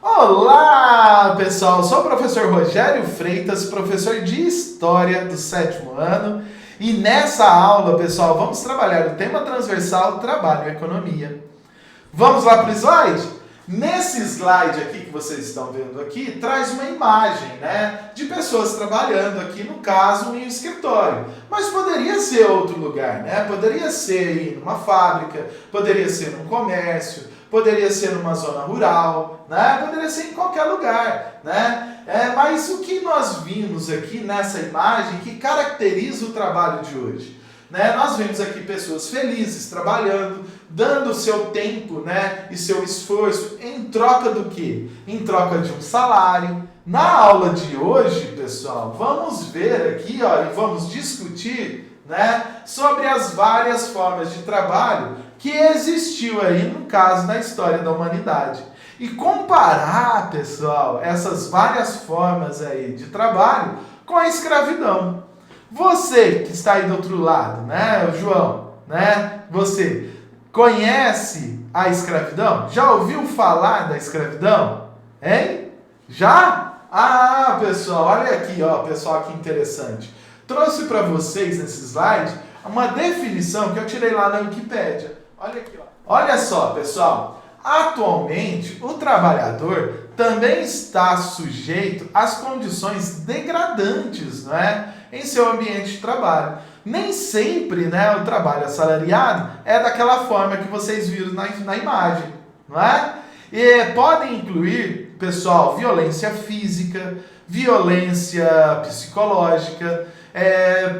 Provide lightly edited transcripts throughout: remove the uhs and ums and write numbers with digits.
Olá, pessoal! Sou o professor Rogério Freitas, professor de História do 7º ano. E nessa aula, pessoal, vamos trabalhar o tema transversal Trabalho e Economia. Vamos lá para o slide? Nesse slide aqui que vocês estão vendo aqui, traz uma imagem, de pessoas trabalhando aqui, no caso, em um escritório. Mas poderia ser outro lugar, Poderia ser aí numa fábrica, poderia ser num comércio, poderia ser numa zona rural, Poderia ser em qualquer lugar, Mas o que nós vimos aqui nessa imagem que caracteriza o trabalho de hoje? Nós vemos aqui pessoas felizes, trabalhando, dando o seu tempo, e seu esforço em troca do quê? Em troca de um salário. Na aula de hoje, pessoal, vamos ver aqui, e vamos discutir, sobre as várias formas de trabalho que existiu aí, no caso, na história da humanidade. E comparar, pessoal, essas várias formas aí de trabalho com a escravidão. Você que está aí do outro lado, o João, Você conhece a escravidão? Já ouviu falar da escravidão? Hein? Já? Ah, pessoal, olha aqui, pessoal, que interessante. Trouxe para vocês nesse slide uma definição que eu tirei lá na Wikipédia. Olha aqui, Olha só, pessoal. Atualmente, o trabalhador também está sujeito às condições degradantes, em seu ambiente de trabalho. Nem sempre, o trabalho assalariado é daquela forma que vocês viram na imagem, E podem incluir, pessoal, violência física, violência psicológica,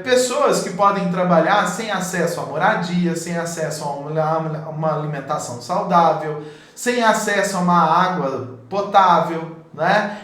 pessoas que podem trabalhar sem acesso à moradia, sem acesso a uma alimentação saudável, sem acesso a uma água potável,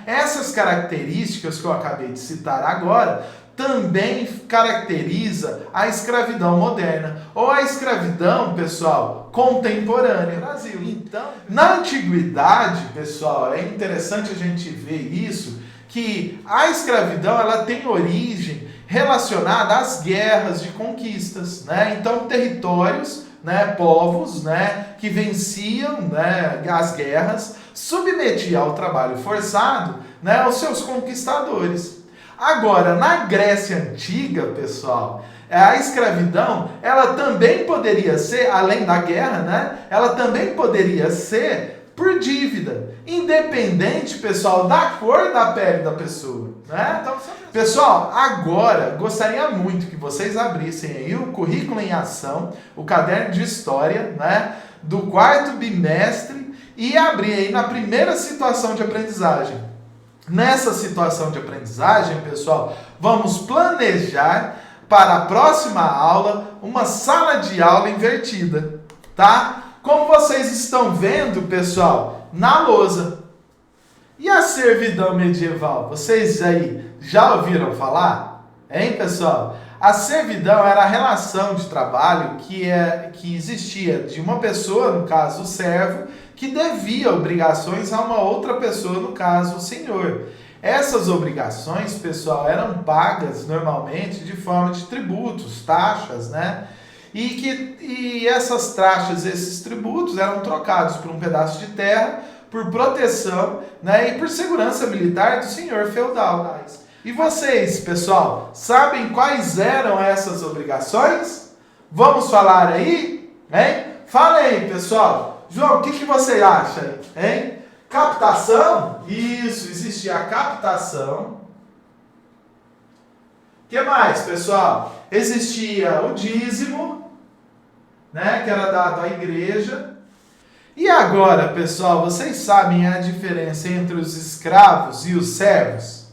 Essas características que eu acabei de citar agora também caracteriza a escravidão moderna, ou a escravidão, pessoal, contemporânea no Brasil. Então, na antiguidade, pessoal, é interessante a gente ver isso, que a escravidão ela tem origem relacionada às guerras de conquistas, Então, territórios, povos, que venciam, as guerras, submetiam ao trabalho forçado, os seus conquistadores. Agora, na Grécia Antiga, pessoal, a escravidão, ela também poderia ser, além da guerra, ela também poderia ser por dívida, independente, pessoal, da cor da pele da pessoa, Então, pessoal, agora gostaria muito que vocês abrissem aí o currículo em ação, o caderno de história, do 4º bimestre e abrir aí na primeira situação de aprendizagem. Nessa situação de aprendizagem, pessoal, vamos planejar para a próxima aula uma sala de aula invertida, Como vocês estão vendo, pessoal, na lousa. E a servidão medieval? Vocês aí já ouviram falar? Hein, pessoal? A servidão era a relação de trabalho que existia de uma pessoa, no caso o servo, que devia obrigações a uma outra pessoa, no caso o senhor. Essas obrigações, pessoal, eram pagas normalmente de forma de tributos, taxas, E essas taxas, esses tributos eram trocados por um pedaço de terra, por proteção, e por segurança militar do senhor feudal. E vocês, pessoal, sabem quais eram essas obrigações? Vamos falar aí? Fala aí, pessoal. João, o que você acha? Captação? Isso, existia a captação. O que mais, pessoal? Existia o dízimo, que era dado à igreja. E agora, pessoal, vocês sabem a diferença entre os escravos e os servos?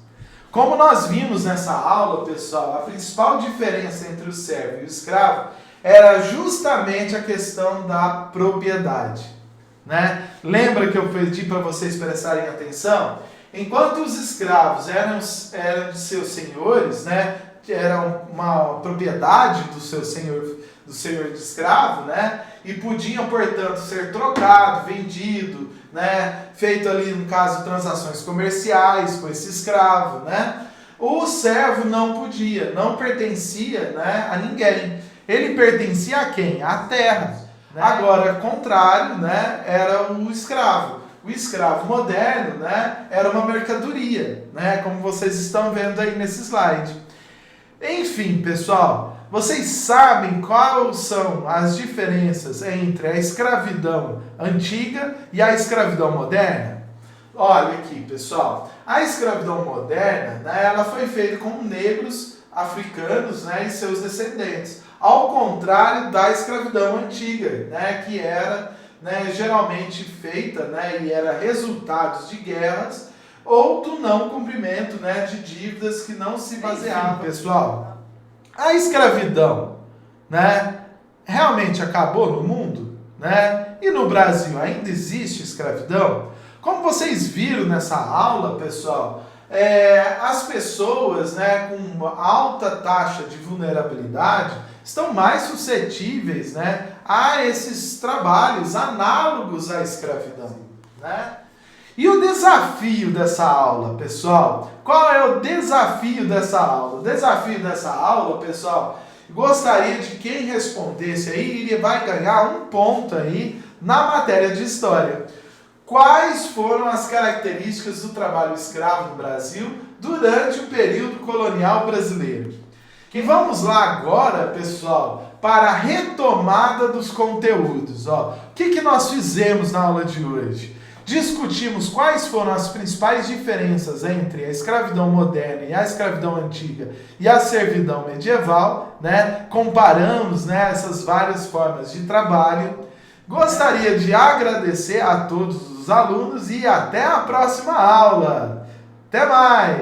Como nós vimos nessa aula, pessoal, a principal diferença entre o servo e o escravo era justamente a questão da propriedade, Lembra que eu pedi para vocês prestarem atenção? Enquanto os escravos eram de seus senhores, era uma propriedade do seu senhor, do senhor de escravo, e podiam, portanto, ser trocado, vendido, feito ali, no caso, transações comerciais com esse escravo, O servo não podia, não pertencia, a ninguém. Ele pertencia a quem? À terra. Agora, contrário, era o escravo. o escravo moderno, né, era uma mercadoria, né, como vocês estão vendo aí nesse slide. Enfim, pessoal, vocês sabem quais são as diferenças entre a escravidão antiga e a escravidão moderna? Olha aqui, pessoal, a escravidão moderna, né, ela foi feita com negros africanos, né, e seus descendentes, ao contrário da escravidão antiga, né, que era, né, geralmente feita, né, e era resultado de guerras ou do não cumprimento, né, de dívidas que não se baseavam. Enfim, pessoal, a escravidão, né, realmente acabou no mundo, né? E no Brasil ainda existe escravidão? Como vocês viram nessa aula, pessoal, as pessoas, né, com alta taxa de vulnerabilidade estão mais suscetíveis, né, a esses trabalhos análogos à escravidão, né? E o desafio dessa aula, pessoal? Qual é o desafio dessa aula? O desafio dessa aula, pessoal, gostaria de quem respondesse aí, vai ganhar um ponto aí na matéria de história. Quais foram as características do trabalho escravo no Brasil durante o período colonial brasileiro? E vamos lá agora, pessoal, para a retomada dos conteúdos. O que nós fizemos na aula de hoje? Discutimos quais foram as principais diferenças entre a escravidão moderna e a escravidão antiga e a servidão medieval, né? Comparamos, né, essas várias formas de trabalho. Gostaria de agradecer a todos os alunos e até a próxima aula. Até mais!